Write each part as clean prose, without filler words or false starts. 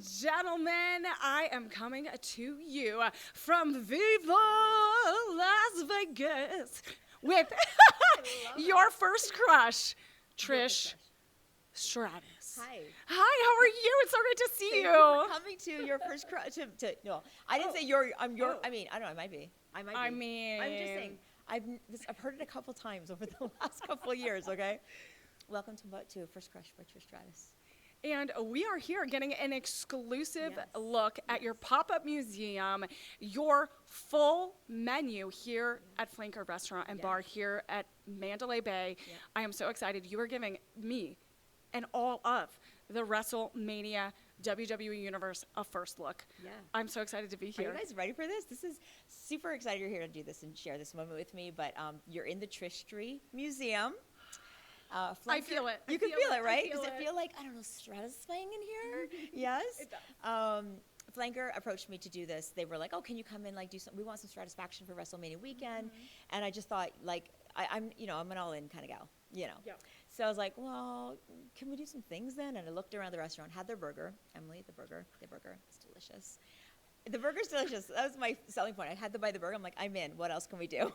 and gentlemen, I am coming to you from Viva Las Vegas with your first crush, Trish Stratus. Hi. Hi, how are you? It's so great to see Thank you. you for coming to your first crush. No, I didn't say your. I mean, I don't know. It might be. I might be. I mean, I'm just saying. I've heard it a couple times over the last couple years. Okay. Welcome to First Crush by Trish Stratus. And we are here getting an exclusive Yes. look at your pop-up museum, your full menu here at Flanker Restaurant and Bar here at Mandalay Bay. Yeah. I am so excited. You are giving me and all of the WrestleMania WWE Universe a first look. Yeah. I'm so excited to be here. Are you guys ready for this? This is super excited you're here to do this and share this moment with me. But you're in the Trishstory Museum. I feel it. You I can feel it, right? Does it it. feel like, I don't know, stratifying in here? Yes? It does. Flanker approached me to do this. They were like, oh, can you come in, like, do some, we want some stratisfaction for WrestleMania weekend. And I just thought, like, I'm an all-in kind of gal, you know. Yeah. So I was like, well, can we do some things then? And I looked around the restaurant, had their burger. Emily, the burger, it's delicious. The burger's delicious. That was my selling point. I had to buy the burger. I'm like, I'm in. What else can we do?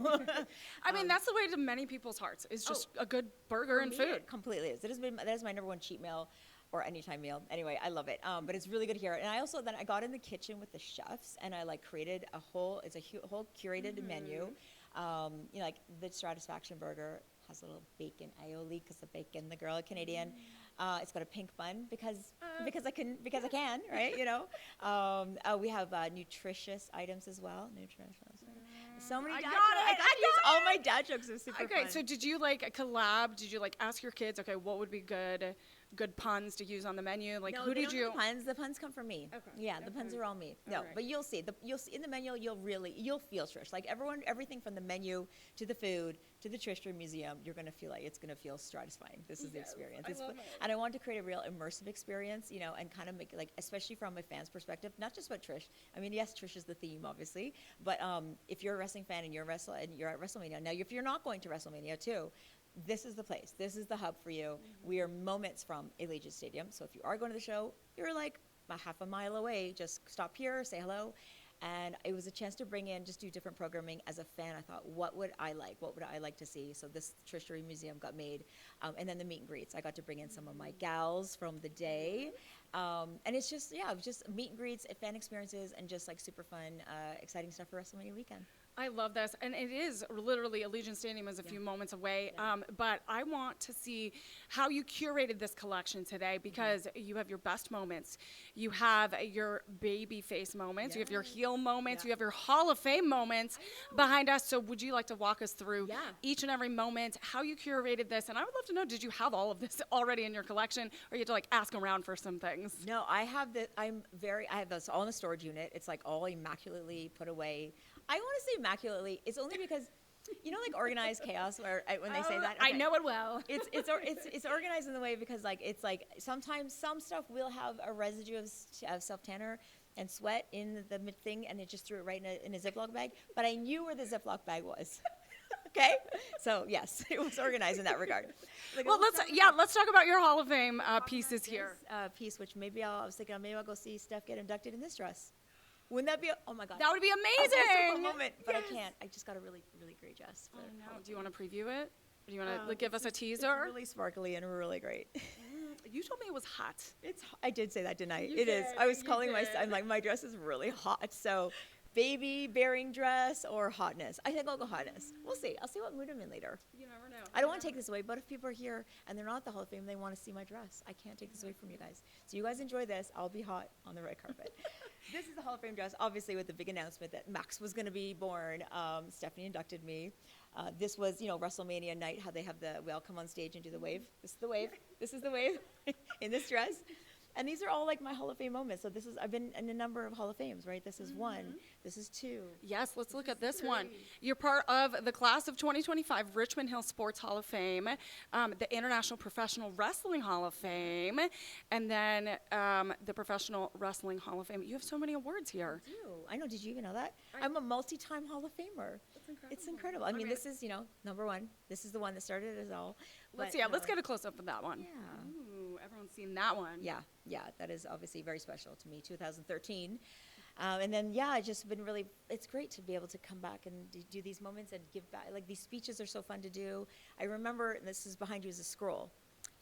I mean, that's the way to many people's hearts. It's just a good burger and me, food. It completely is. That is my number one cheat meal or anytime meal. Anyway, I love it. But it's really good here. And I also, then I got in the kitchen with the chefs and I like created a whole curated menu. You know, like the Stratisfaction burger has a little bacon aioli because the girl, Canadian. It's got a pink bun because I can, right? You know. We have nutritious items as well. So many dad jokes. I got to use all my dad jokes. Are super fun. So did you like collab? Did you like ask your kids, okay, what would be good puns to use on the menu? Like, no, who did you? The puns come from me. Okay. Yeah, the puns are all me. No, right. but you'll see in the menu. You'll feel Trish. Like everything from the menu to the food to the Trishstory Museum. You're gonna feel like it's gonna feel stratifying. This is the experience. I love it. And I want to create a real immersive experience, you know, and kind of make it like, especially from a fan's perspective, not just about Trish. I mean, yes, Trish is the theme, obviously, but if you're a wrestling fan and you're at WrestleMania, now if you're not going to WrestleMania too, this is the place. This is the hub for you. We are moments from Allegiant Stadium. So if you are going to the show, you're like a half a mile away. Just stop here, say hello. And it was a chance to bring in, just do different programming. As a fan, I thought, what would I like? What would I like to see? So this Trishstory Museum got made. And then the meet and greets. I got to bring in some of my gals from the day. And it's just meet and greets, fan experiences, and just like super fun, exciting stuff for WrestleMania weekend. I love this, and it is literally Allegiant Stadium is a few moments away. But I want to see how you curated this collection today because you have your best moments, you have your baby face moments, you have your heel moments, you have your Hall of Fame moments behind us. So would you like to walk us through each and every moment, how you curated this? And I would love to know, did you have all of this already in your collection, or you had to like ask around for some things? No, I have this all in the storage unit. It's like all immaculately put away. I want to say immaculately. It's only because, you know, like organized chaos, where when they say that. I know it well. It's organized in the way because like it's like sometimes some stuff will have a residue of self tanner and sweat in the mid thing, and it just threw it right in a Ziploc bag. But I knew where the Ziploc bag was. Okay, so yes, it was organized in that regard. Like, Well, let's talk about your Hall of Fame pieces here. Piece, which I was thinking maybe I'll go see Steph get inducted in this dress. Wouldn't that be? Oh my God. That would be A amazing. moment, but I can't. I just got a really, really great dress. Oh, no. Do you want to preview it? Or do you want to give us a teaser? It's really sparkly and really great. You told me it was hot. I did say that, didn't I? You It is. did, I was you calling did. I'm like, my dress is really hot. So, baby bearing dress or hotness. I think I'll go hotness. We'll see. I'll see what mood I'm in later. You never know. I don't want to take this away, but if people are here and they're not at the Hall of Fame, they want to see my dress. I can't take this away from you guys. So you guys enjoy this. I'll be hot on the red carpet. This is the Hall of Fame dress, obviously with the big announcement that Max was going to be born. Stephanie inducted me. This was, you know, WrestleMania night, how they have we all come on stage and do the wave. This is the wave. This is the wave in this dress. And these are all like my Hall of Fame moments. So I've been in a number of Hall of Fames, right? This is one, this is two. Yes, let's look at this one. You're part of the class of 2025 Richmond Hill Sports Hall of Fame, the International Professional Wrestling Hall of Fame, and then the Professional Wrestling Hall of Fame. You have so many awards here. I do. I know. Did you even know that? I'm a multi-time Hall of Famer. That's incredible. It's incredible. I mean, this is, you know, number one. This is the one that started it all. Let's But, get a close-up of that one. Yeah. Ooh, everyone's seen that one. Yeah, that is obviously very special to me. 2013, and then it's just been really. It's great to be able to come back and do these moments and give back. Like these speeches are so fun to do. I remember, and this is behind you is a scroll.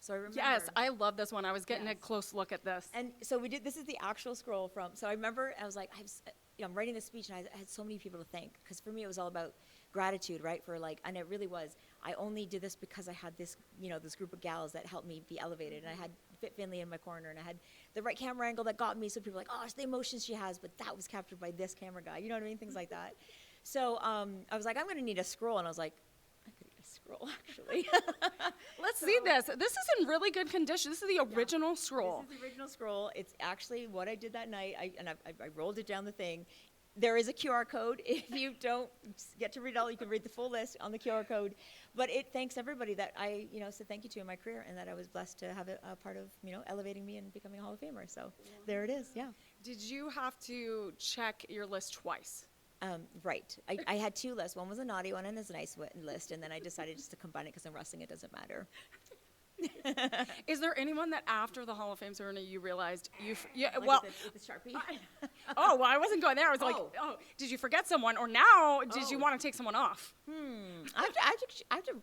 So I remember. Yes, I love this one. I was getting a close look at this. And so we did. This is the actual scroll from. So I remember I was like, I'm writing this speech, and I had so many people to thank because for me it was all about gratitude, right? For like, and it really was. I only did this because I had this, this group of gals that helped me be elevated, and I had Fit Finley in my corner, and I had the right camera angle that got me. So people were like, oh, it's the emotions she has, but that was captured by this camera guy. You know what I mean? Things like that. So I was like, I'm going to need a scroll, and I was like, I could get a scroll actually. Let's see this. This is in really good condition. This is the original scroll. This is the original scroll. It's actually what I did that night. I rolled it down the thing. There is a QR code. If you don't get to read it all, you can read the full list on the QR code. But it thanks everybody that I, said thank you to in my career, and that I was blessed to have it a part of, elevating me and becoming a Hall of Famer. So there it is. Yeah. Did you have to check your list twice? Right. I had two lists. One was a naughty one and a nice list, and then I decided just to combine it because in wrestling it doesn't matter. Is there anyone that after the Hall of Fame ceremony you realized with the Sharpie? I wasn't going there. I was like, did you forget someone, or now did you want to take someone off? I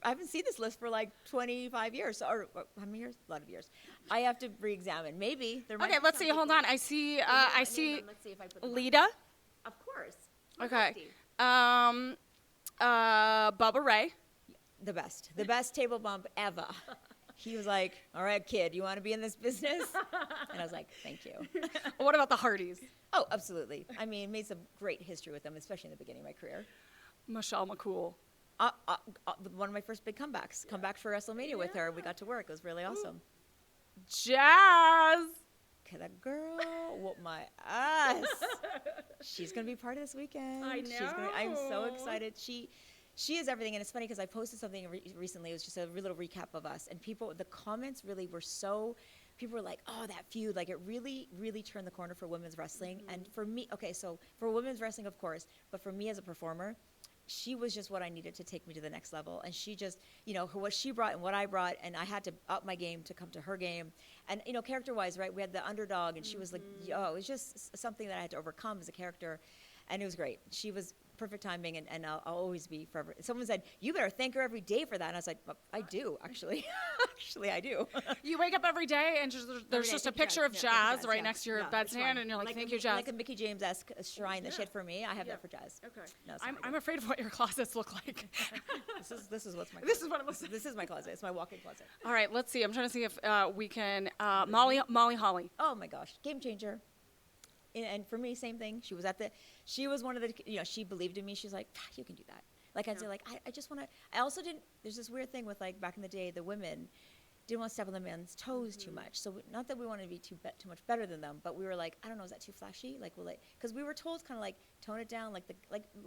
haven't seen this list for like 25 years, or how many years? A lot of years. I have to re-examine. Maybe there might. Okay, let's see. Hold on. I see. I see. Let's see if I put them Lita. Of course. Okay. Bubba Ray. The best table bump ever. He was like, all right, kid, you want to be in this business? And I was like, thank you. What about the Hardys? Oh, absolutely. I mean, made some great history with them, especially in the beginning of my career. Michelle McCool. One of my first big comebacks. Come back for WrestleMania with her. We got to work. It was really awesome. Jazz. That girl whoop my ass. She's going to be part of this weekend. I know. I'm so excited. She is everything, and it's funny because I posted something recently. It was just a little recap of us, and the comments really were so. People were like, "Oh, that feud!" Like it really, really turned the corner for women's wrestling. And for me, so for women's wrestling, of course, but for me as a performer, she was just what I needed to take me to the next level. And she just, what she brought and what I brought, and I had to up my game to come to her game. And character-wise, right? We had the underdog, and she was like, it was just something that I had to overcome as a character, and it was great. She was perfect timing, and I'll always be forever. Someone said, you better thank her every day for that. And I was like, I do, actually. Actually, I do. You wake up every day, and there's just a picture of Jazz right next to your bedstand, and you're like, thank you, Jazz. Like a Mickey James-esque shrine that she had for me. I have that for Jazz. Okay. No, I'm afraid of what your closets look like. This is what's my closet. This is what it looks like. This is my closet. It's my walk-in closet. All right, let's see. I'm trying to see if we can, Molly Holly. Oh, my gosh. Game changer. And for me, same thing. She was one of the, she believed in me. She's like, you can do that. Like, I'd say, like, I just want to, I also didn't, there's this weird thing with, like, back in the day, the women didn't want to step on the men's toes too much. So not that we wanted to be too much better than them, but we were like, I don't know, is that too flashy? Like, because we were told kind of like, tone it down, like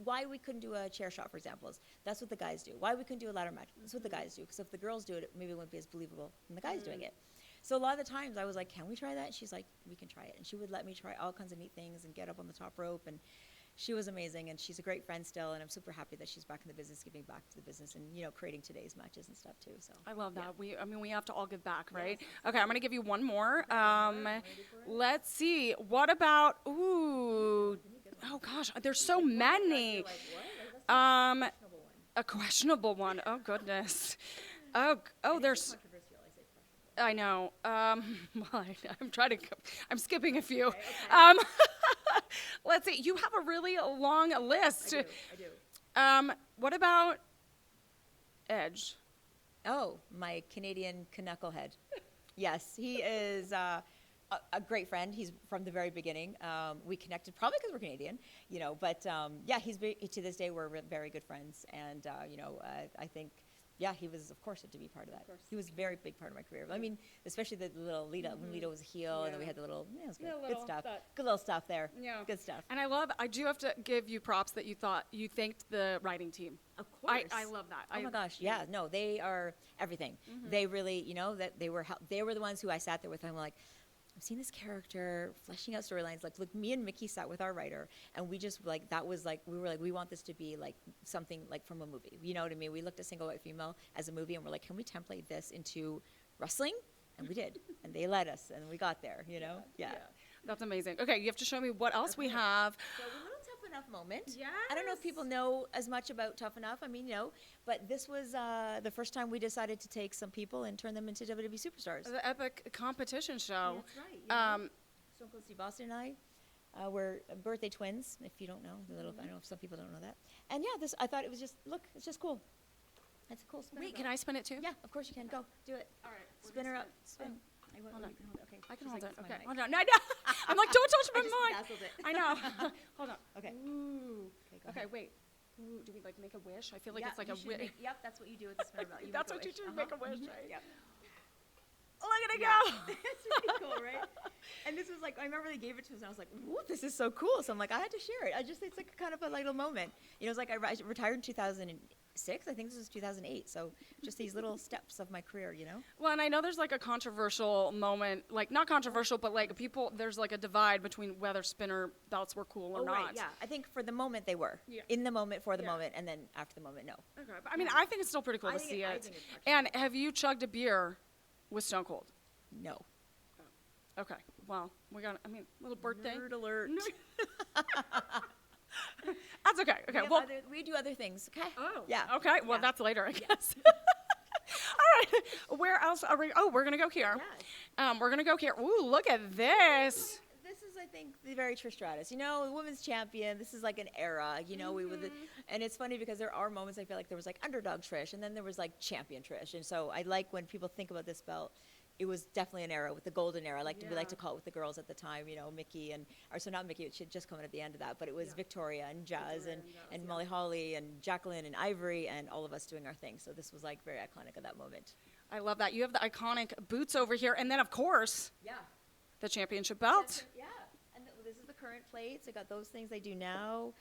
why we couldn't do a chair shot, for example, is that's what the guys do. Why we couldn't do a ladder match, that's what the guys do. Because if the girls do it, maybe it wouldn't be as believable than the guys doing it. So a lot of the times I was like, can we try that? And she's like, we can try it. And she would let me try all kinds of neat things and get up on the top rope. And she was amazing. And she's a great friend still. And I'm super happy that she's back in the business, giving back to the business and, creating today's matches and stuff too. So I love that. Yeah. We have to all give back, right? Yes. Okay, I'm going to give you one more. Let's see. What about, oh gosh, there's so many. A questionable one. Oh goodness. Oh, there's. I know. Well, I'm skipping a few. Okay. Let's see. You have a really long list. I do. What about Edge? Oh, my Canadian knucklehead. Yes, he is a great friend. He's from the very beginning. We connected probably because we're Canadian, But to this day we're very good friends, and I think. Yeah, he was, of course, to be part of that. He was a very big part of my career. I mean, especially the little Lita, when Lita was a heel, and then we had the little, it was good. Good stuff. Good little stuff there. Yeah. Good stuff. And I do have to give you props that you thanked the writing team. Of course. I love that. Oh my gosh, yeah. No, they are everything. They really, that they were the ones who I sat there with. I'm like, I'm seeing this character fleshing out storylines. Like, look, me and Mickey sat with our writer, and we just we want this to be like something like from a movie. You know what I mean? We looked at Single White Female as a movie, and we're like, can we template this into wrestling? And we did. And they let us, and we got there, you know? Yeah. That's amazing. Okay, you have to show me what else we have. So a little Tough Enough moment. Yes. I don't know if people know as much about Tough Enough. I mean, you know, but this was the first time we decided to take some people and turn them into WWE superstars. The epic competition show. That's right. You know? Stone Cold Steve Austin and I were birthday twins, if you don't know. I don't know if some people don't know that. And yeah, I thought it was just, look, it's just cool. It's a cool spin. Wait, can I spin it too? Yeah, of course you can. Go, do it. All right. Spin her up. Spin. Hold on. You can hold it. Okay. I can She's hold like, it. "It's my Okay. mic." Hold on. No, no. I'm like, don't touch I my just mic. dazzled it. I know. Hold on. Okay. Ooh. Okay, go Okay, ahead. wait. Ooh, do we like make a wish? I feel like Yeah, it's like you a should wish. make- Yep, that's what you do with the spinner belt. That's make a what you wish. do, make a wish, right? Yep. Look at it Yeah. go. It's really cool, right? And this was like, I remember they gave it to us, and I was like, "Ooh, this is so cool!" So I'm like, I had to share it. It's like kind of a little moment. You know, it's like I retired in 2006. I think this was 2008. So just these little steps of my career, you know. Well, and I know there's like a controversial moment, like not controversial, but like there's like a divide between whether spinner belts were cool or not. Right, yeah. I think for the moment they were. Yeah. In the moment, for the Yeah. moment, and then after the moment, no. Okay, but I mean, I think it's still pretty cool to see I it. think it's actually And have you chugged a beer with Stone Cold? No. Okay, well, we got, I mean, little birthday. Nerd alert. That's okay. Okay, well, We do other things, okay? oh, Yeah. okay, well, Yeah. that's later, I guess. All right, where else are we? Oh, we're gonna go here. Yes. We're gonna go here. Ooh, look at this. This is, I think, the very Trish Stratus. You know, the women's champion. This is like an era. You know, and it's funny because there are moments I feel like there was like underdog Trish, and then there was like champion Trish. And so I like when people think about this belt. It was definitely an era with the golden era. We like to call it with the girls at the time. You know, Mickey so not Mickey. It should just come in at the end of that. But it was Victoria and Jazz and Molly Holly and Jacqueline and Ivory and all of us doing our thing. So this was like very iconic of that moment. I love that. You have the iconic boots over here, and then of course Yeah. the championship belt. Yeah, and this is the current plates. I got those things I do now.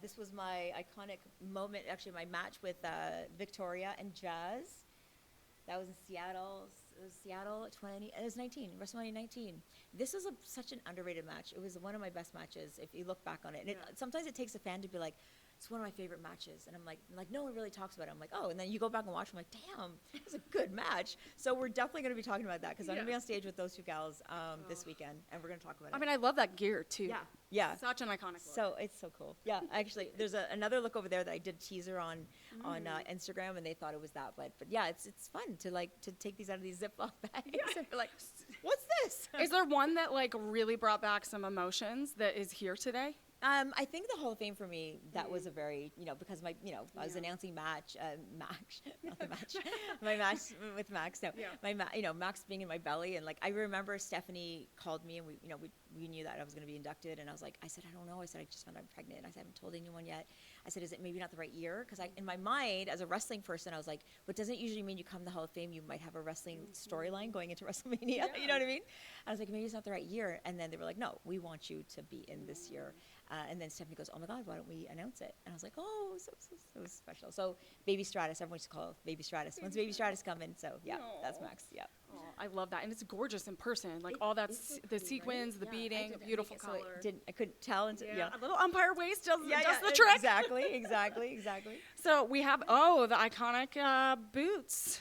This was my iconic moment, actually my match with Victoria and Jazz. That was in Seattle. It was Seattle 20. It was 19, WrestleMania 19. This was such an underrated match. It was one of my best matches if you look back on it. And sometimes it takes a fan to be like, it's one of my favorite matches. And I'm like, no one really talks about it. I'm like, oh, and then you go back and watch. I'm like, damn, it was a good match. So we're definitely going to be talking about that because I'm going to be on stage with those two gals this weekend, and we're going to talk about it. I mean, I love that gear too. Yeah. Such an iconic look. So it's so cool. Yeah, actually, there's another look over there that I did teaser on Instagram, and they thought it was that. But yeah, it's fun to take these out of these Ziploc bags and be like, what's this? Is there one that like really brought back some emotions that is here today? I think the Hall of Fame for me, that was a very, because I was announcing Max, not the match, my match with Max. No, Max being in my belly, and like I remember Stephanie called me, and we knew that I was going to be inducted, and I said, I don't know. I said, I just found out I'm pregnant. I said, I haven't told anyone yet. I said, is it maybe not the right year? Because in my mind, as a wrestling person, I was like, but doesn't it usually mean you come to the Hall of Fame, you might have a wrestling storyline going into WrestleMania. You know what I mean? I was like, maybe it's not the right year. And then they were like, no, we want you to be in this year. And then Stephanie goes, oh my God, why don't we announce it? And I was like, oh, so special. So Baby Stratus, everyone used to call Baby Stratus. When's Baby Stratus coming? So yeah, that's Max. Yeah. Oh, I love that, and it's gorgeous in person. Like all that, so the pretty, sequins, right? the Yeah, beading, I beautiful so color. I couldn't tell until A little umpire waist does the trick. Exactly. So we have the iconic boots.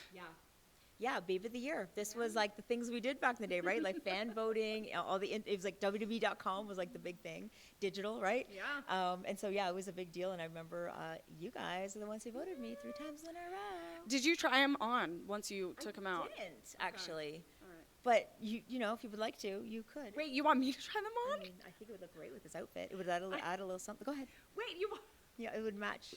Yeah, Babe of the Year. This was like the things we did back in the day, right? Like fan voting, it was like WWE.com was like the big thing, digital, right? Yeah. And so yeah, it was a big deal. And I remember you guys are the ones who voted me 3 times in a row. Did you try them on once you took them out? I didn't actually. All right. But you know, if you would like to, you could. Wait, you want me to try them on? I mean, I think it would look great with this outfit. It would add a little something. Go ahead. Wait, you want? Yeah, it would match.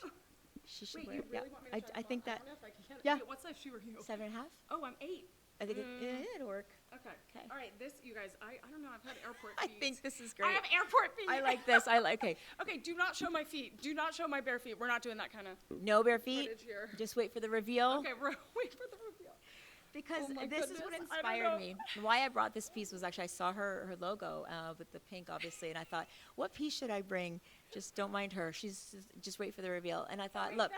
She should Wait, wear you it. really Yeah, want me to try I them think on? that. I don't know if I can. Yeah. Wait, what size shoe are you? 7.5. Oh, I'm 8. I think it'd work. Okay. Okay. All right, this, you guys, I don't know, I've had airport I feet. think this is I great. have airport feet. I like this. Okay. Okay, do not show my feet. Do not show my bare feet. We're not doing that kind of No bare feet. footage here. Just wait for the reveal. Okay, wait for the reveal. Because Oh my this is what goodness, I don't inspired know. me. Why I brought this piece was actually I saw her logo with the pink, obviously, and I thought, what piece should I bring? Just don't mind her. She's just wait for the reveal. And I thought, look.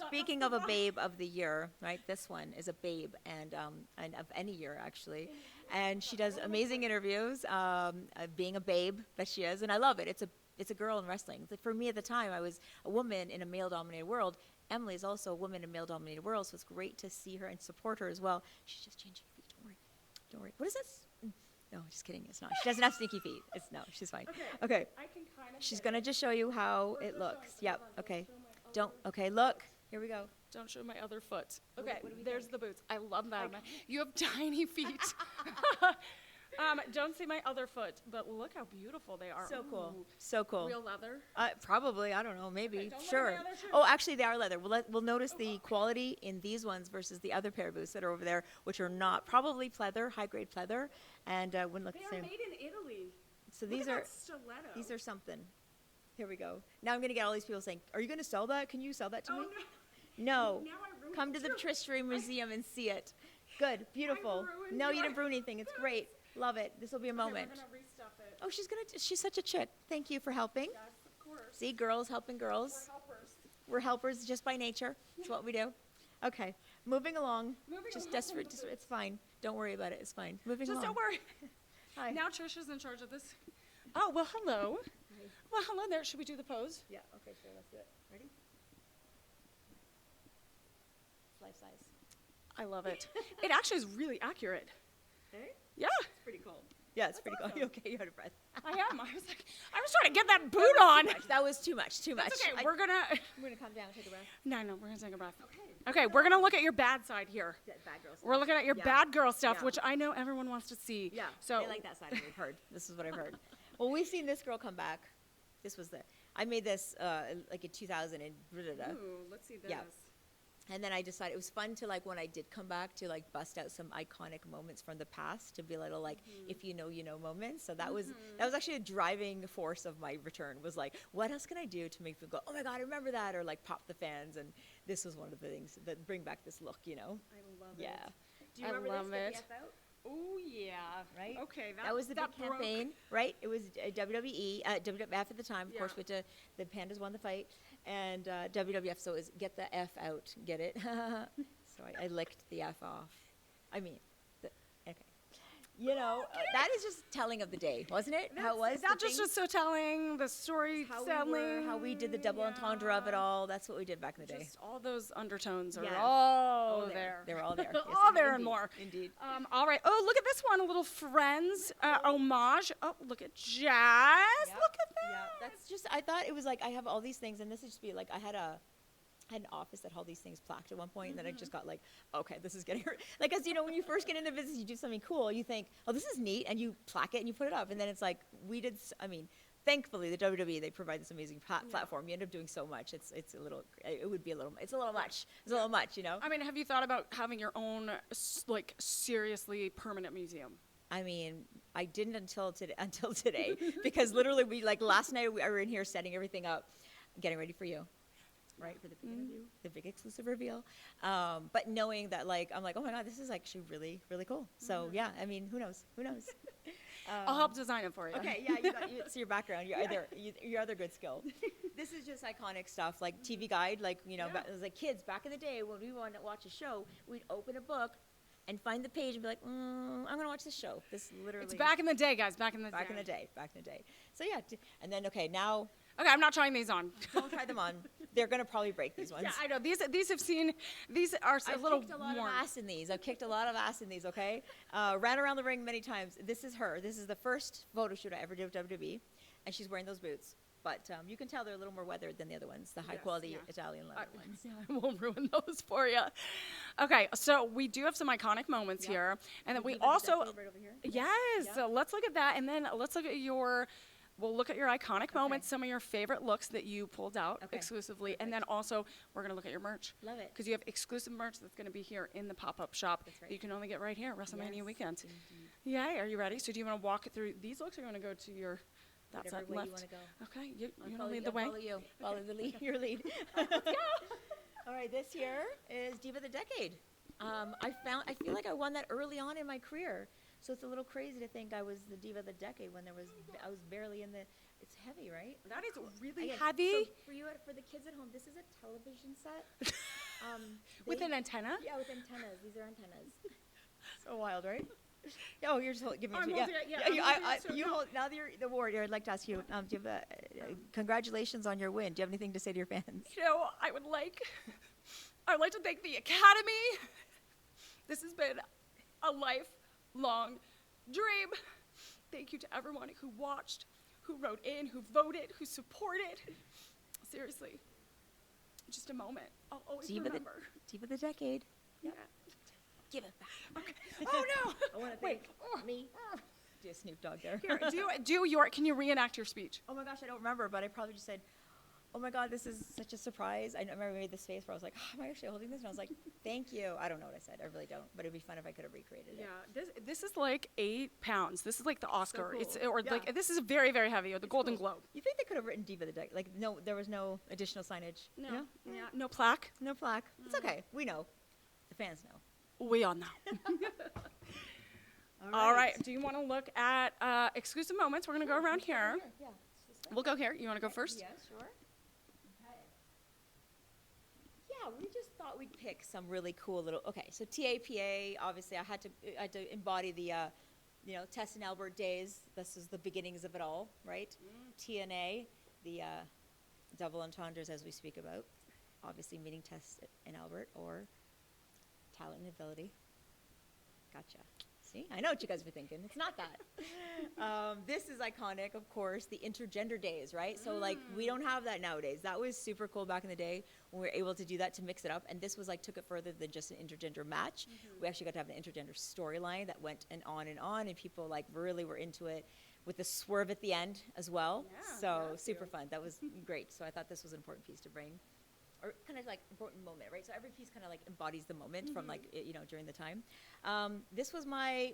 Speaking of a babe of the year, right? This one is a babe, and of any year actually, and she does amazing interviews, being a babe that she is, and I love it. It's a girl in wrestling. For me at the time, I was a woman in a male-dominated world. Emily is also a woman in a male-dominated world, so it's great to see her and support her as well. She's just changing feet. Don't worry. Don't worry. What is this? No, just kidding. It's not. She doesn't have sneaky feet. No, she's fine. Okay. I can kind of. She's gonna just show you how it looks. Yep. Okay. Don't. Okay. Look. Here we go. Don't show my other foot. What Okay, do we there's think? the boots. I love them. You have tiny feet. Don't see my other foot, but look how beautiful they are. So cool. Ooh. So cool. Real leather. Probably. I don't know. Maybe. Okay, don't look at Sure. my other shoes. Oh, actually, they are leather. We'll notice the quality in these ones versus the other pair of boots that are over there, which are not probably pleather, high grade pleather, and wouldn't look They the are same. made in Italy. So Look these at are that stiletto. these are something. Here we go. Now I'm gonna get all these people saying, "Are you gonna sell that? Can you sell that to Oh me?" no. No. Now I ruined Come to it the too. Trishstory Museum and see it. Good. Beautiful. ruined No, you your- didn't ruin anything. It's great. Love it. This will be a Okay, moment. we're gonna restuff it. Oh, she's such a chick. Thank you for helping. Yes, of course. See, girls helping We're girls. helpers. We're helpers just by nature. That's what we do. Okay. Moving along. Moving Just along desperate. with Just, the it's fine. Don't worry about it. It's fine. Moving Just along. don't worry. Hi. Now Trish is in charge of this. Oh, well, hello. Well, hello there. Should we do the pose? Yeah. Okay. Sure. Let's do it. Ready? It's life size. I love it. It actually is really accurate. Hey? Yeah, It's pretty cool. Yeah, it's pretty cool. You okay? You out of breath? I am. I was trying to get that boot on. That was too much. Too much. That's okay. I- We're gonna. I'm gonna calm down. Take a breath. No, we're gonna take a breath. Okay. Okay, we're gonna look at your bad side here. Bad girls. We're looking at your Yeah. bad girl stuff, Yeah. which I know everyone wants to see. Yeah. So they like that side of me. I've heard. This is what I've heard. Well, we've seen this girl come back. This was I made this like in 2000 and Ooh, let's see this. Yeah. And then I decided it was fun to like when I did come back to like bust out some iconic moments from the past to be a little like if you know moments. So that was actually a driving force of my return was like what else can I do to make people go oh my god I remember that or like pop the fans and this was one of the things that bring back this look I love yeah. it. Do you I remember love this? it. Oh yeah. Right? Okay. That was the big broke. campaign, right? It was WWE, WWF at the time. Of course, Yeah. the Pandas won the fight, and WWF. So it was get the F out, get it? So I licked the F off. I mean, okay. You know, that is just telling of the day, wasn't it? How it was? That the just thing? was so telling the storytelling. how we did the double entendre of it all. That's what we did back in the day. Just all those undertones are Yeah. all Oh, there. They were all there. Yes, all there and indeed. more. Indeed. All right. Oh, look at this one. A little Friends homage. Oh, look at Jazz. Yep. Look at that. Yeah, that's just. I thought it was like I have all these things, and this would just be like I had an office that had all these things plaqued at one point, and then I just got like, okay, this is getting like, as you know, when you first get into business, you do something cool, you think, oh, this is neat, and you plaque it and you put it up, and then it's like we did. I mean, thankfully, the WWE they provide this amazing platform. You end up doing so much. It's a little. It would be a little. It's a little much. It's a little much, you know. I mean, have you thought about having your own like seriously permanent museum? I mean, I didn't until today because literally we like last night we were in here setting everything up, getting ready for you, right, for the big interview, the big exclusive reveal. But knowing that like I'm like, oh my god, this is actually really really cool. So yeah, I mean, who knows? Who knows? I'll help design it for you. Okay, yeah, it's your background, your other good skill. This is just iconic stuff, like TV Guide, like, you know, it was like kids back in the day when we wanted to watch a show, we'd open a book and find the page and be like, I'm going to watch this show. This literally. It's back in the day, guys. Back in the Back in the day. So yeah, and then, okay, now. Okay, I'm not trying these on. Don't try them on. They're going to probably break these ones. Yeah, I know. These are a little kicked a lot warm. of ass in these. I've kicked a lot of ass in these, okay? Ran around the ring many times. This is her. This is the first photo shoot I ever did with WWE, and she's wearing those boots. But you can tell they're a little more weathered than the other ones, the high-quality Italian leather ones. Yeah, I won't ruin those for you. Okay, so we do have some iconic moments here, and then we Diva the also Decade right over here. yes. Yeah. So let's look at that, and then let's look at We'll look at your iconic moments, some of your favorite looks that you pulled out exclusively, and then also we're going to look at your merch. Love it. Because you have exclusive merch that's going to be here in the pop-up shop That's right. that you can only get right here at WrestleMania Yes, weekend. indeed. Yay, are you ready? So do you want to walk through these looks, or you want to go to your Whatever side way left? you want to go. Okay, you I'll want follow to lead you- the I'll way? Follow you. Follow the lead. Your lead. All right, this here is Diva the Decade. I feel like I won that early on in my career, so it's a little crazy to think I was the Diva of the Decade when I was barely in the. It's heavy, right? That is really Again, heavy. So for the kids at home, this is a television set. With an antenna? Yeah, with antennas. These are antennas. So wild, right? Oh, you're just giving I'm me. holding it, yeah, I'm holding it, so you no. hold. Now that you're the warrior, I'd like to ask you. Do you have congratulations on your win. Do you have anything to say to your fans? You know, I'd like to thank the Academy. This has been a life long dream. Thank you to everyone who watched, who wrote in, who voted, who supported. Seriously, just a moment. I'll always remember. Diva the decade. Yeah. Give it back. Okay. Oh no! I want to thank me. Do a Snoop Dogg there. Here, can you reenact your speech? Oh my gosh, I don't remember, but I probably just said, oh my God, this is such a surprise. I remember I made this face where I was like, am I actually holding this? And I was like, thank you. I don't know what I said. I really don't. But it'd be fun if I could have recreated it. Yeah, this is like 8 pounds. This is like the Oscar. cool. Like this is very, very heavy, or the Golden Globe. You think they could have written Diva the Deck? Like, no, there was no additional signage. No, You know? yeah, no plaque. No plaque. It's okay. We know. The fans know. We all know. All right. Do you want to look at exclusive moments? We're going to go around here. Yeah. We'll go here. You want to go first? Yeah, sure. Okay. Yeah, we just thought we'd pick some really cool little. Okay, so TAPA. Obviously, I had to embody the, Tess and Albert days. This is the beginnings of it all, right? TNA, the double entendres as we speak about. Obviously, meeting Tess and Albert, or talent and ability. Gotcha. See, I know what you guys were thinking. It's not that. This is iconic, of course, the intergender days, right? So, like, we don't have that nowadays. That was super cool back in the day when we were able to do that, to mix it up. And this was, like, took it further than just an intergender match. We actually got to have an intergender storyline that went on, and people, like, really were into it, with the swerve at the end as well. Yeah, So, super fun. That was great. So I thought this was an important piece to bring. Or kind of like important moment, right? So every piece kind of like embodies the moment from like, during the time. This was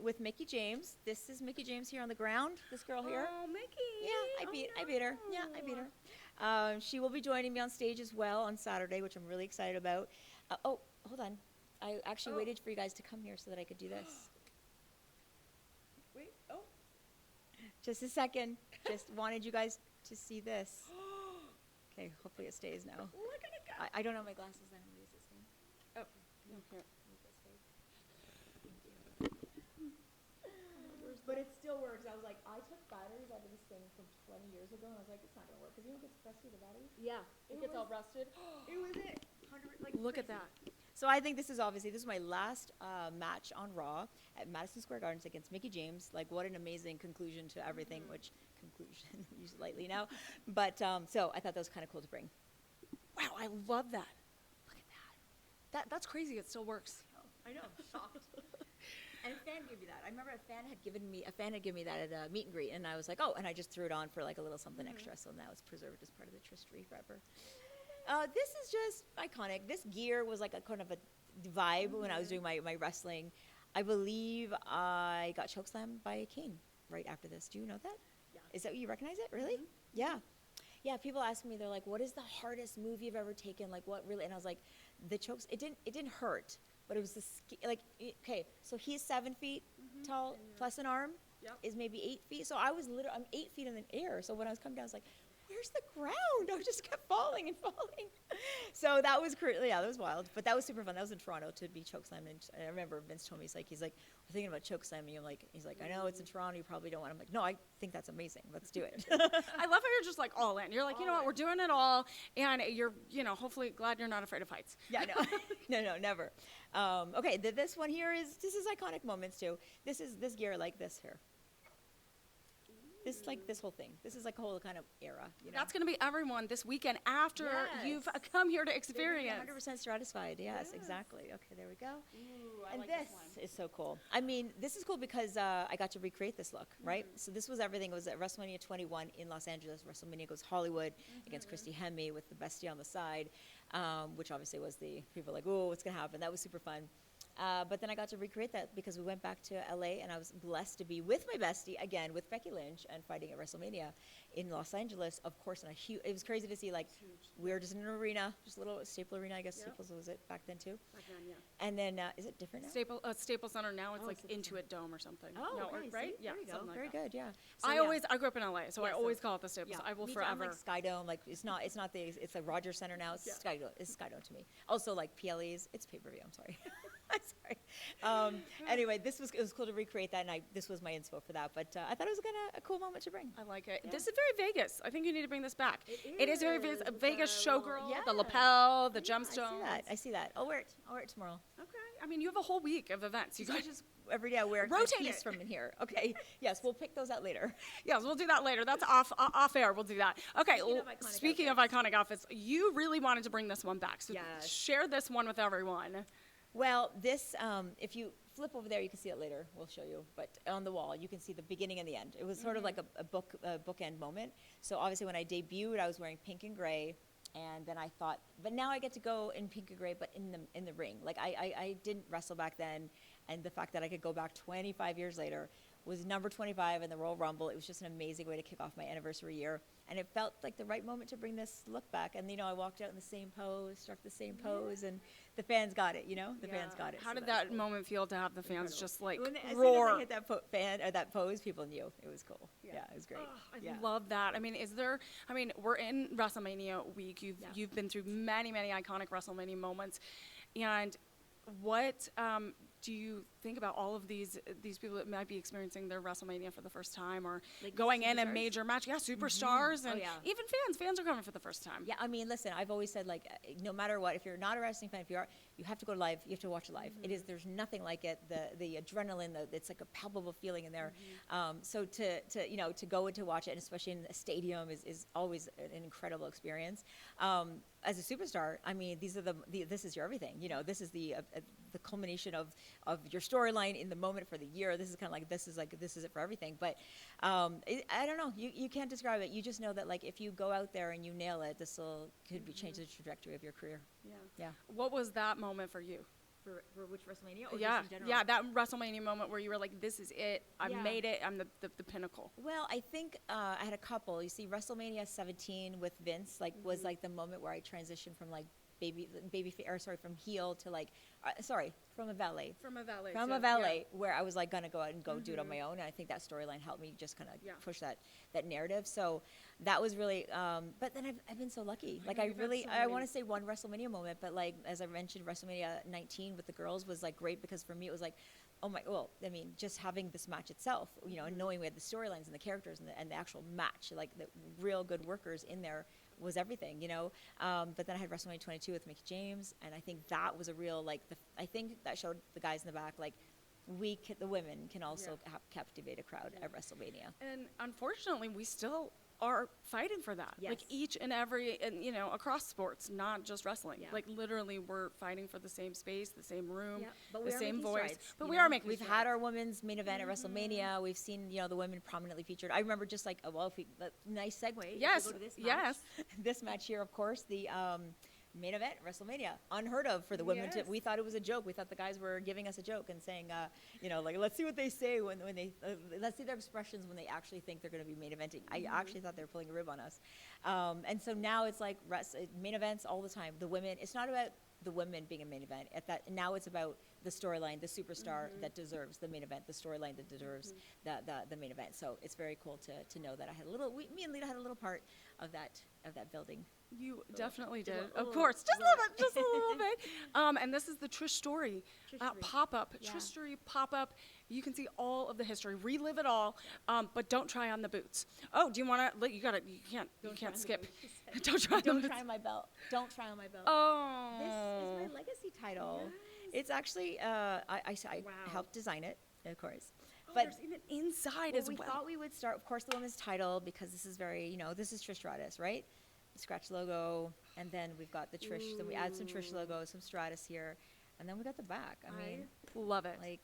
with Mickie James. This is Mickie James here on the ground, this girl here. Oh, Mickie. Yeah, I beat her. Yeah, I beat her. She will be joining me on stage as well on Saturday, which I'm really excited about. Oh, hold on. I actually waited for you guys to come here so that I could do this. Wait, Just a second. Just wanted you guys to see this. Okay, hopefully it stays now. Look at it go. I don't have my glasses on. What is this thing? Oh, Okay. But it still works. I was like, I took batteries out of this thing from 20 years ago, and I was like, it's not gonna work because you know what gets rusty, the batteries. Yeah, it gets all rusted. It was it. Look at that. So I think this is my last match on Raw at Madison Square Gardens against Mickie James. Like, what an amazing conclusion to everything. Which conclusion, use it lightly now. But so I thought that was kind of cool to bring. Wow, I love that. Look at that. That's crazy. It still works. I know, I'm shocked. And a fan gave me that. I remember a fan had given me that at a meet and greet, and I was like, oh, and I just threw it on for like a little something extra, so now it's preserved as part of the Trishstory forever. This is just iconic. This gear was like a kind of a vibe when I was doing my wrestling. I believe I got chokeslammed by Kane right after this. Do you know that? Yeah. Is that, you recognize it? Really? Yeah. Yeah, people ask me, they're like, what is the hardest move you've ever taken? Like, what really? And I was like, the chokes, it didn't hurt, but it was okay, so he's 7 feet tall, plus an arm is maybe 8 feet. So I'm 8 feet in the air. So when I was coming down, I was like, where's the ground? I just kept falling and falling. So that was that was wild. But that was super fun. That was in Toronto to be chokeslammed. And I remember Vince told me, he's like, we're thinking about chokeslamming you. He's like, I know it's in Toronto. You probably don't want. I'm like, no, I think that's amazing. Let's do it. I love how you're just like all in. You're like, you know what, we're doing it all, and you're, hopefully glad you're not afraid of heights. Yeah, no, no, never. Okay, this one here is iconic moments too. This gear like this here. This whole thing. This is like a whole kind of era. That's going to be everyone this weekend after you've come here to experience. 100% stratified. Yes, exactly. Okay, there we go. Ooh, and like this is so cool. I mean, this is cool because I got to recreate this look, right? So this was everything. It was at WrestleMania 21 in Los Angeles. WrestleMania goes Hollywood against Christy Hemme with the bestie on the side, which obviously was people were like, oh, what's going to happen? That was super fun. But then I got to recreate that because we went back to LA, and I was blessed to be with my bestie again, with Becky Lynch, and fighting at WrestleMania in Los Angeles, of course. And it was crazy to see, like, we were just in an arena, just a little Staples Arena, I guess. Staples was it back then too. Back then, yeah. And then is it different now? Staples Center now. It's like it's Intuit Dome or something. Oh, no, okay, right? See? Yeah, there you go. something like Very that. good. Yeah. So, I grew up in LA, so I always call it the Staples. I will Me too. forever. I'm like Sky Dome. Like it's not it's like Rogers Center now. It's Sky Dome. It's Sky Dome to me. Also, like PLEs, it's pay-per-view. I'm sorry. I'm sorry. Anyway, it was cool to recreate that, and this was my inspo for that. But I thought it was a cool moment to bring. I like it. Yeah. This is very Vegas. I think you need to bring this back. It is very Vegas showgirl. Yeah. The lapel, the gemstone. I see that. I'll wear it tomorrow. Okay. I mean, you have a whole week of events. You So guys just every day I wear a rotate piece it. from in here. Okay. Yes, we'll pick those out later. Yes, we'll do that later. That's off air. We'll do that. Okay. Speaking of iconic Speaking of iconic outfits, you really wanted to bring this one back. So Yes. share this one with everyone. Well, this, if you flip over there, you can see it later. We'll show you. But on the wall, you can see the beginning and the end. It was sort of like a bookend moment. So obviously when I debuted, I was wearing pink and gray. And then I thought, but now I get to go in pink and gray, but in the ring. Like I didn't wrestle back then. And the fact that I could go back 25 years later was number 25 in the Royal Rumble. It was just an amazing way to kick off my anniversary year. And it felt like the right moment to bring this look back. And, I walked out in the same pose, struck the same pose, and the fans got it, The fans got it. How So did that was that cool. moment feel to have the fans just like As soon roar? as I hit that pose, people knew. It was cool. Yeah, it was great. I love that. I mean, we're in WrestleMania week. You've been through many, many iconic WrestleMania moments. And what do you think about all of these people that might be experiencing their WrestleMania for the first time, or Like going in a superstars? major match? Yeah, superstars, and yeah. even fans are coming for the first time. Yeah, I mean, listen, I've always said, like, no matter what, if you're not a wrestling fan, if you are, you have to go live, you have to watch it live. It is, there's nothing like it. The adrenaline, it's like a palpable feeling in there. So to go and to watch it, and especially in a stadium, is always an incredible experience. As a superstar, I mean, this is your everything. This is the culmination of your storyline in the moment for the year. This is kind of like this is it for everything. But I don't know. You can't describe it. You just know that, like, if you go out there and you nail it, could be change the trajectory of your career. Yeah. What was that moment for you? For which WrestleMania? Or Yeah, just in general? yeah, that WrestleMania moment where you were like, "This is it. I made it. I'm the pinnacle." Well, I think I had a couple. You see, WrestleMania 17 with Vince was like the moment where I transitioned from like from heel to from a valet. From a valet. From a valet, where I was like gonna go out and go do it on my own, and I think that storyline helped me just kind of push that narrative. So that was really. But then I've been so lucky. Like I want to say one WrestleMania moment, but like as I mentioned, WrestleMania 19 with the girls was like great because for me it was like, I mean, just having this match itself, and knowing we had the storylines and the characters and the actual match, like the real good workers in there, was everything, But then I had WrestleMania 22 with Mickie James, and I think that was a real, I think that showed the guys in the back, like, the women can also captivate a crowd at WrestleMania. And unfortunately, we still are fighting for that. Yes. Like each and every, and across sports, not just wrestling. Yeah. Like literally, we're fighting for the same space, the same room, But the same voice. Strides, But we are making. We've strides. had our women's main event at WrestleMania. We've seen the women prominently featured. I remember just like nice segue. Yes. If we go to this match. Yes. This match here, of course, the main event WrestleMania, unheard of for the women. Yes. We thought it was a joke. We thought the guys were giving us a joke and saying, like, let's see what they say when they let's see their expressions when they actually think they're going to be main eventing. I actually thought they were pulling a rib on us. And so now it's like main events all the time. The women. It's not about the women being a main event. Now it's about the storyline, the superstar that deserves the main event, the storyline that deserves the main event. So it's very cool to know that I had me and Lita had a little part of that building. You definitely Just did. a Of little- course. Just a little bit. Just a little bit. And this is the Trishstory Trishstory. pop-up. Yeah. Trishstory pop-up. You can see all of the history. Relive it all. But don't try on the boots. Oh, do you want to? You can't skip. Don't try on the Don't boots. try on my belt. Don't try on my belt. Oh. This is my legacy title. Yes. It's actually I Wow. helped design it, of course. Oh, But there's even inside as we well. thought we would start, of course, the women's title because this is very, this is Trish Stratus, right? The scratch logo, and then we've got the Trish. Then we add some Trish logo, some Stratus here, and then we got the back. I mean, love it. like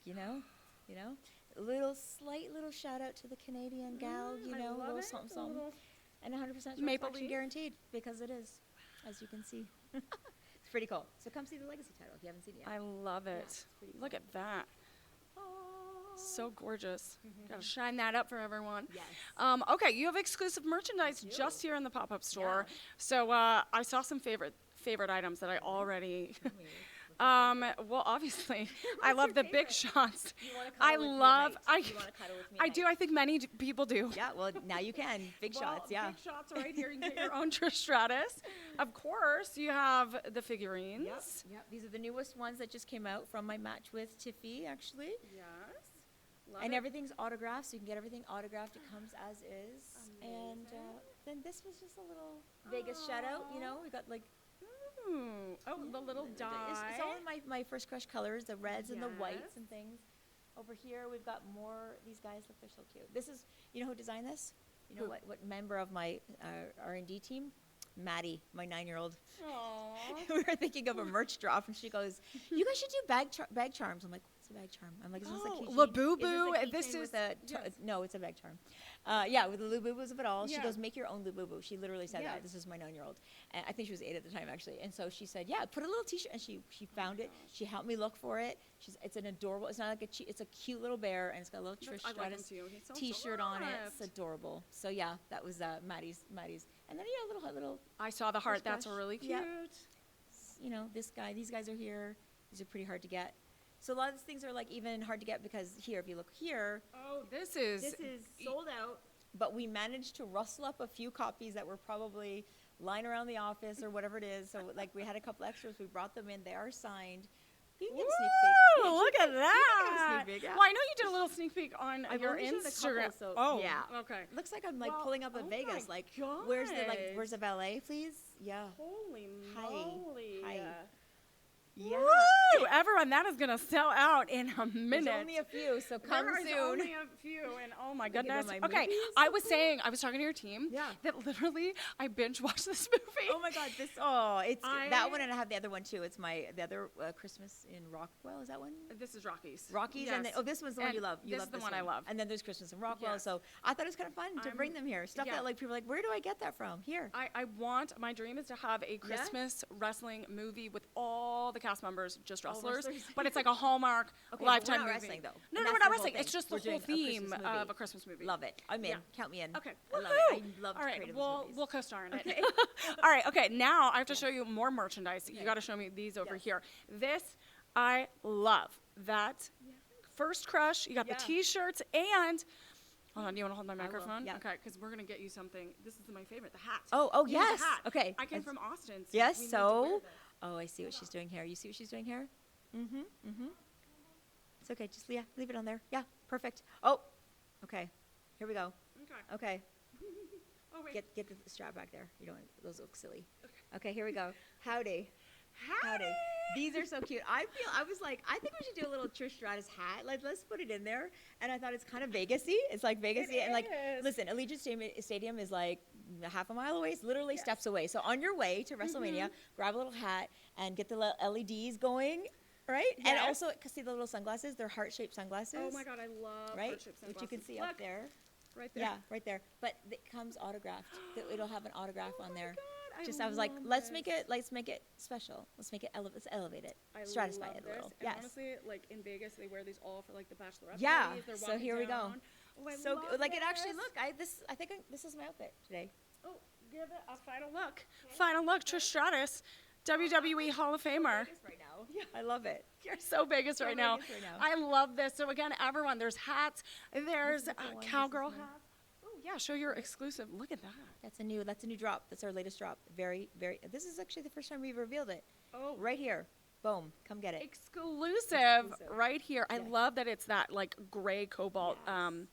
a slight little shout out to the Canadian gal, I a love little it. something, A something. little And 100% Maple satisfaction leaf. guaranteed because it is, as you can see. It's pretty cool. So come see the legacy title if you haven't seen it yet. I love it. it's pretty Look cool. at that. So gorgeous. Gotta shine that up for everyone. Yes. Okay, you have exclusive merchandise just here in the pop-up store. Yeah. So I saw some favorite items that I already. Well, obviously, I love the big shots. You wanna I cuddle with me at love. night? You wanna cuddle with me at I night? do. I think many people do. Yeah, well, now you can. Big shots, yeah. Big shots right here. You can get your own Trish Stratus. Of course, you have the figurines. Yep. These are the newest ones that just came out from my match with Tiffy, actually. Yes. Love And it. everything's autographed, so you can get everything autographed. It comes as is. And then this was just a little Vegas shout out. We got like Ooh. Oh, the little dye. It's all in my First Crush colors, the reds and the whites Yes. and things. Over here, we've got more. These guys look, they're so cute. This is, you know who designed this? You know Who? what member of my R&D team? Maddie, my 9-year-old. Aww. We were thinking of a merch drop, and she goes, "You guys should do bag charms." I'm like, "What's a bag charm?" I'm like, "Is this a Oh, keychain? Labubu, Is this this is- with a yes. no, it's a bag charm." Yeah, with the Lububus of it all. She Yeah. goes, "Make your own Lububu." She literally said Yeah. that. This is my 9-year-old, and I think she was 8 at the time actually. And so she said, "Yeah, put a little T-shirt." And she found it. She helped me look for it. It's an adorable. It's not like it's a cute little bear, and it's got a little Trish I like him Stratus too. He's so T-shirt on it. It's soft. adorable. So yeah, that was Maddie's. And then little. I saw the heart. First That's Crush. really cute. Yeah. You know, these guys are here. These are pretty hard to get. So a lot of these things are like even hard to get because here, if you look here, Oh, this is sold out. But we managed to rustle up a few copies that were probably lying around the office or whatever it is. So like we had a couple extras. We brought them in. They are signed. You can get a sneak peek. Woo, look at that. sneak peek, yeah. Well, I know you did a little sneak peek on I've your only shown a Instagram. couple, so- oh, yeah. Okay. Looks like I'm like Well, pulling up at oh Vegas. my Like, where's the valet, please? Yeah. Holy Hi. moly. Hi. Woo! Everyone, that is going to sell out in a minute. There's only a few, so come There is soon. only a few, and oh my Look at goodness. my Okay, movies. I was saying, I was talking to your team. Yeah. That literally, I binge watched this movie. Oh my God! It's that one, and I have the other one too. It's the other Christmas in Rockwell. Is that one? This is Rockies. Rockies, Yes. and then, this one's the one And you love. You this love is the one I love. And then there's Christmas in Rockwell. Yes. So I thought it was kind of fun to bring them here. Stuff yeah. that like people are like, where do I get that from? Here. My dream is to have a Christmas wrestling movie with all the cast members, just wrestlers. wrestlers. But it's like a Hallmark Okay, but Lifetime we're not movie. wrestling, though. No, And no, that's we're the not whole wrestling. thing. It's just the We're whole doing a Christmas theme movie. of a Christmas movie. Love it. I'm in. Yeah. Count me in. Okay. I love Woohoo! it. I love All right, creative we'll movies. co-star in Okay. it. All right, okay. Now I have to show you more merchandise. You got to show me these over Yes. here. This I love. That First Crush. You got Yeah. the T-shirts and. Hold on. Do you want to hold my will, microphone? yeah. Okay, because we're gonna get you something. This is my favorite, the hat. Oh, You need the yes. hat. Okay. I came That's- from Austin. So Yes. we need to wear So. this. Oh, I see what she's doing here. You see what she's doing here? Mm-hmm. Mm-hmm. It's okay. Just leave it on there. Yeah. Perfect. Oh. Okay. Here we go. Okay. Okay. Oh wait. Get the strap back there. You don't. Those look silly. Okay. Here we go. Howdy. Howdy. These are so cute. I was like, I think we should do a little Trish Stratus hat. Like, let's put it in there. And I thought it's kind of Vegas-y. It's like Vegas-y. And like, is. listen, Allegiant Stadium is like half a mile away. It's literally steps away. So on your way to WrestleMania, grab a little hat and get the LEDs going, right? And Yes. also, see the little sunglasses? They're heart-shaped sunglasses. Oh my God, I love Right? heart-shaped Which you can sunglasses. see Look, up there. right there. Yeah, right there. But it comes autographed. It'll have an autograph Oh on my there. God, I was like, love let's this. make it special. Let's make it let's elevate it. I Stratify love it a this. little. And Yes. honestly, like in Vegas, they wear these all for like the bachelorette Yeah, parties. They're so walking here we go. down. Oh, I So love like it actually this. look. I think this is my outfit today. Oh, give it a final look. Final look, Trish Stratus, WWE Hall of Famer. Right now. Yeah. I love it. You're so Vegas right now. Vegas right now. I love this. So again, everyone, there's hats. There's the one, this is cowgirl mine. hats. Oh yeah, show your exclusive. Look at that. That's a new drop. That's our latest drop. Very. This is actually the first time we've revealed it. Oh, Right here. Boom. Come get it. exclusive, Exclusive. right here. I Yes. love that it's that like gray cobalt, Vintage.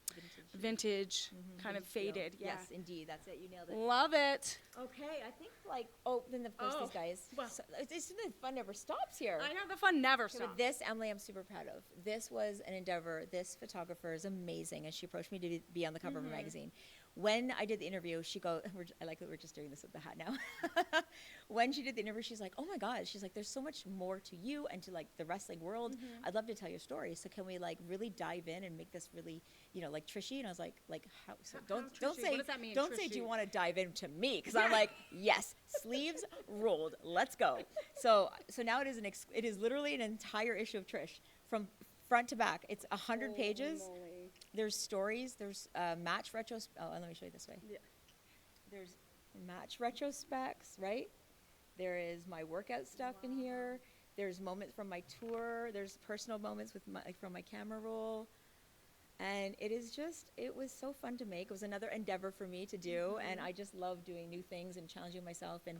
vintage, kind of Vintage feel. faded. Yeah. Yes, indeed. That's it. You nailed it. Love it. Okay, I think then of course Oh, these guys. well. So, it's the fun never stops here. I know the fun never Okay, stops. but this, Emily, I'm super proud of. This was an endeavor. This photographer is amazing, and she approached me to be on the cover of a magazine. When I did the interview, she goes, I like that we're just doing this with the hat now. When she did the interview, she's like, oh my God. She's like, there's so much more to you and to like the wrestling world. I'd love to tell your story. So can we like really dive in and make this really, like Trishy? And I was like how? So How don't Trishy? say, What does that mean, don't say, do you Trishy? want to dive into me? Because I'm like, yes, sleeves rolled. Let's go. So now it is literally an entire issue of Trish from front to back. It's 100 pages. Holy moly. There's stories. There's match retros. Oh, and let me show you this way. Yeah. There's match retrospects, right? There is my workout stuff in here. There's moments from my tour. There's personal moments from my camera roll. And it was so fun to make. It was another endeavor for me to do. And I just love doing new things and challenging myself. And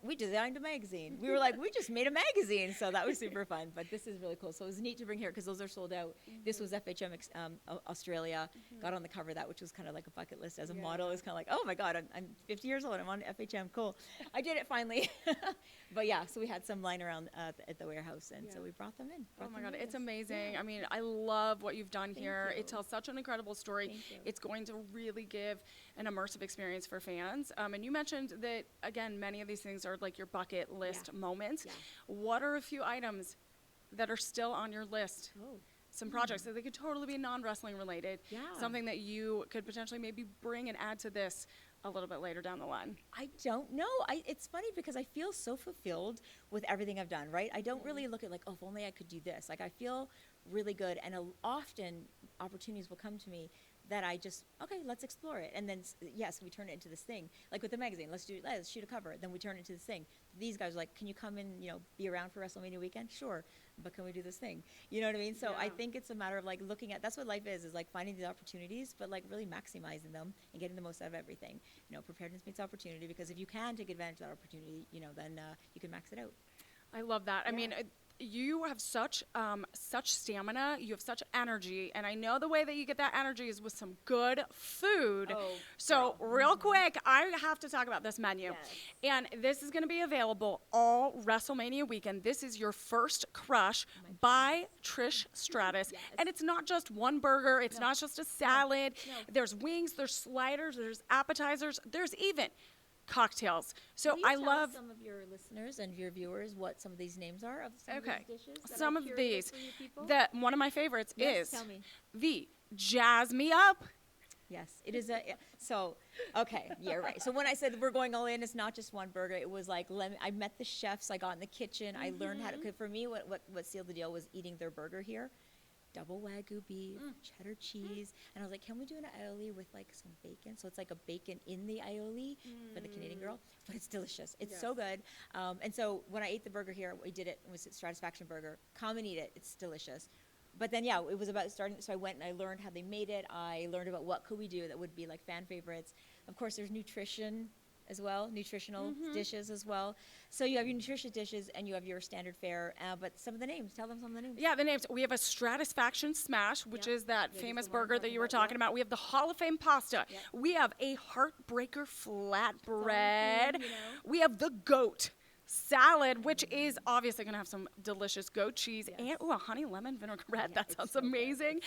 We designed a magazine. We were like, we just made a magazine. So that was super fun. But this is really cool. So it was neat to bring here because those are sold out. This was FHM Australia. Got on the cover of that, which was kind of like a bucket list as a model. It was kind of like, oh my God, I'm 50 years old. I'm on FHM. Cool. I did it finally. But yeah, so we had some lying around at the warehouse. And so we brought them in. Oh my God, it's amazing. I mean, I love what you've done here. It tells such an incredible story. It's going to really give an immersive experience for fans. And you mentioned that, again, many of these things are like your bucket list moments. What are a few items that are still on your list? Some projects that they could totally be non-wrestling related. Something that you could potentially maybe bring and add to this a little bit later down the line. I don't know. It's funny because I feel so fulfilled with everything I've done, right? I don't really look at like, oh, if only I could do this. Like I feel really good, and often opportunities will come to me that I just, okay, let's explore it. And then, yes, we turn it into this thing. Like with the magazine, let's shoot a cover. Then we turn it into this thing. These guys are like, can you come and, be around for WrestleMania weekend? Sure. But can we do this thing? You know what I mean? So I think it's a matter of like looking at, that's what life is like finding these opportunities, but like really maximizing them and getting the most out of everything. Preparedness meets opportunity, because if you can take advantage of that opportunity, then you can max it out. I love that. I mean, you have such stamina, you have such energy, and I know the way that you get that energy is with some good food. So real quick, I have to talk about this menu. And this is going to be available all WrestleMania weekend. This is your First Crush by Trish Stratus. And it's not just one burger, it's not just a salad. There's wings, there's sliders, there's appetizers, there's even cocktails. So Will you I tell love some of your listeners and your viewers what some of these names are of some of these dishes. Some of these. That one of my favorites is tell me. the Jazz Me Up. Yes, it is okay, yeah, right. So when I said we're going all in, it's not just one burger. It was like I met the chefs. I got in the kitchen. I learned how to cook. For me, what sealed the deal was eating their burger here. Double Wagyu beef, cheddar cheese, and I was like, can we do an aioli with like some bacon? So it's like a bacon in the aioli for the Canadian girl, but it's delicious. It's so good. And so when I ate the burger here, we did it was a Stratisfaction burger. Come and eat it. It's delicious. But then, it was about starting. So I went and I learned how they made it. I learned about what could we do that would be like fan favorites. Of course, there's nutrition as well, nutritional dishes as well. So you have your nutritious dishes and you have your standard fare, but some of the names, tell them some of the names. Yeah, the names. We have a Stratisfaction Smash, which is that famous burger that you were talking about. We have the Hall of Fame pasta. We have a Heartbreaker flatbread. We have the Goat salad, which is obviously going to have some delicious goat cheese and a honey lemon vinaigrette. That sounds amazing.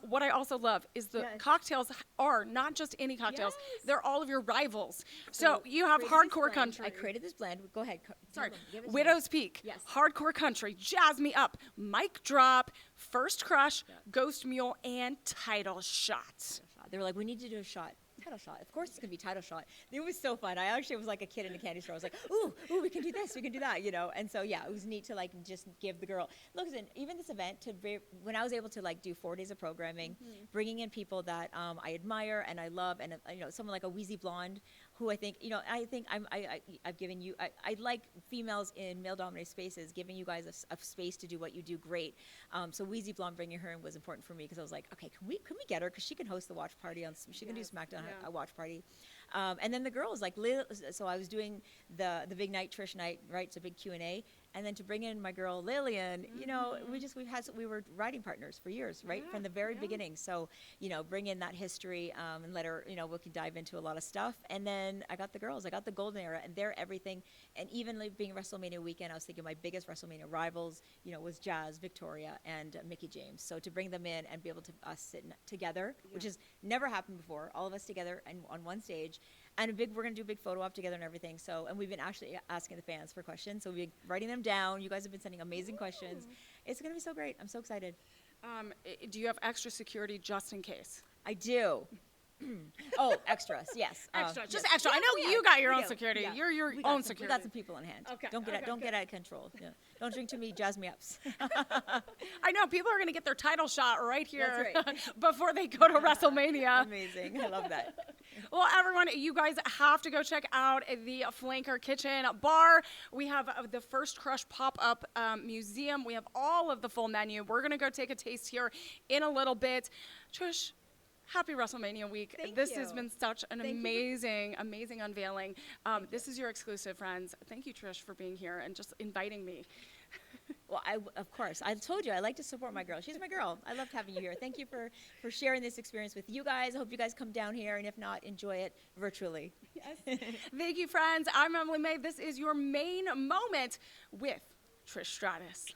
What I also love is the cocktails are not just any cocktails. They're all of your rivals. So you have Hardcore Country. I created this blend. Go ahead. Sorry. Widow's Peak. Hardcore Country. Jazz Me Up. Mic Drop. First Crush. Ghost Mule. And Title Shot. They were like, we need to do a shot. Title shot. Of course it's going to be title shot. It was so fun. I actually was like a kid in a candy store. I was like, ooh, we can do this. We can do that, And so, it was neat to like just give the girl. Look, even this event, when I was able to like do 4 days of programming, bringing in people that I admire and I love, and, someone like a Wheezy Blonde, who I think, I've given you, I like females in male-dominated spaces, giving you guys a space to do what you do great. So Wheezy Blonde, bringing her in was important for me because I was like, okay, can we get her? Because she can host the watch party she can do SmackDown a watch party. And then the girls, like, so I was doing the big night, Trish night, right? It's a big Q&A. And then to bring in my girl Lillian, we were writing partners for years, right? From the very beginning. So, bring in that history and let her, we can dive into a lot of stuff. And then I got the girls, I got the golden era, and they're everything. And even like being WrestleMania weekend, I was thinking my biggest WrestleMania rivals, was Jazz, Victoria, and Mickie James. So to bring them in and be able to us sit together, which has never happened before, all of us together and on one stage. And we're going to do a big photo op together and everything. So, and we've been actually asking the fans for questions. So we've been writing them down. You guys have been sending amazing questions. It's going to be so great. I'm so excited. Do you have extra security just in case? I do. Oh, extras, yes. Extra, just extra. I know you got your own security. You're your own security. We got some people on hand. Okay. Don't get out of control. Yeah. Don't drink too many Jazz Me Ups. I know people are going to get their title shot right here before they go to WrestleMania. Amazing. I love that. Well, everyone, you guys have to go check out the Flanker Kitchen Bar. We have the First Crush pop-up museum. We have all of the full menu. We're going to go take a taste here in a little bit. Trish, Happy WrestleMania week. Thank This you. has been such an Thank you amazing unveiling. This is your exclusive, friends. Thank you, Trish, for being here and just inviting me. Well, of course. I told you I like to support my girl. She's my girl. I loved having you here. Thank you for sharing this experience with you guys. I hope you guys come down here, and if not, enjoy it virtually. Yes. Thank you, friends. I'm Emily Mae. This is your main moment with Trish Stratus.